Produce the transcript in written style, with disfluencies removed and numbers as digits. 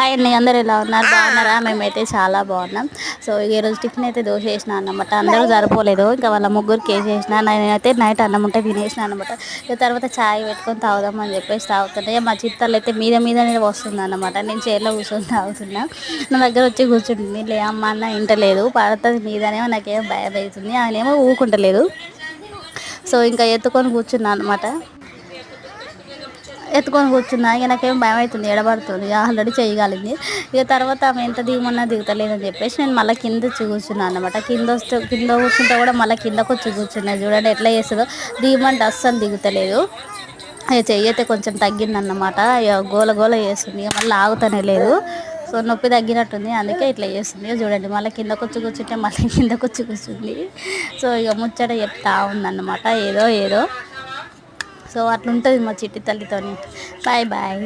Hi అండి, అందరు ఎలా ఉన్నారు? బాగున్నారా? మేమైతే చాలా బాగున్నాం. సో ఈరోజు టిఫిన్ అయితే దోశ వేసిన అన్నమాట. అందరూ సరిపోలేదు, ఇంకా వాళ్ళ ముగ్గురికి వేసేసిన. నేనైతే నైట్ అన్నం ఉంటే తినేసిన అనమాట. ఇక తర్వాత ఛాయ్ పెట్టుకొని తాగుదామని చెప్పేసి తాగుతుంటే మా చిత్తలు అయితే మీదనే వస్తుంది అన్నమాట. నేను చైర్లో కూర్చొని తాగుతున్నా. నా దగ్గర వచ్చి కూర్చుంటుంది. లే అమ్మ అన్న ఇంటలేదు, పడుతుంది మీదనేమో. నాకేమో భయం అవుతుంది, ఆయనేమో ఊకుంటలేదు. సో ఇంకా ఎత్తుకొని కూర్చున్నా అనమాట. ఎత్తుకొని కూర్చున్నా. ఇక నాకేం భయం అవుతుంది, ఎడబడుతుంది, ఆల్రెడీ చేయగలిగింది. ఇక తర్వాత ఆమె ఎంత దిగమన్నా దిగుతలేదని చెప్పేసి నేను మళ్ళీ కింద వచ్చి కూర్చున్నాను అనమాట. కింద కూర్చుంటే కూడా మళ్ళీ కిందకు వచ్చి కూర్చున్నాయి. చూడండి ఎట్లా చేస్తుందో. దిగమంటే అస్సలు దిగుతలేదు. ఇక చెయ్యి అయితే కొంచెం తగ్గిందన్నమాట. ఇక గోల గోల చేస్తుంది, ఇక మళ్ళీ ఆగుతనే లేదు. సో నొప్పి తగ్గినట్టుంది, అందుకే ఇట్లా చేస్తుంది. ఇక చూడండి మళ్ళీ కిందకు వచ్చి కూర్చుంటే మళ్ళీ కిందకు వచ్చి కూర్చుంది. సో ఇక ముచ్చట చెప్తా ఉందన్నమాట, ఏదో ఏదో. సో అట్లుంటుంది మా చిట్టి తల్లితోని. Bye bye.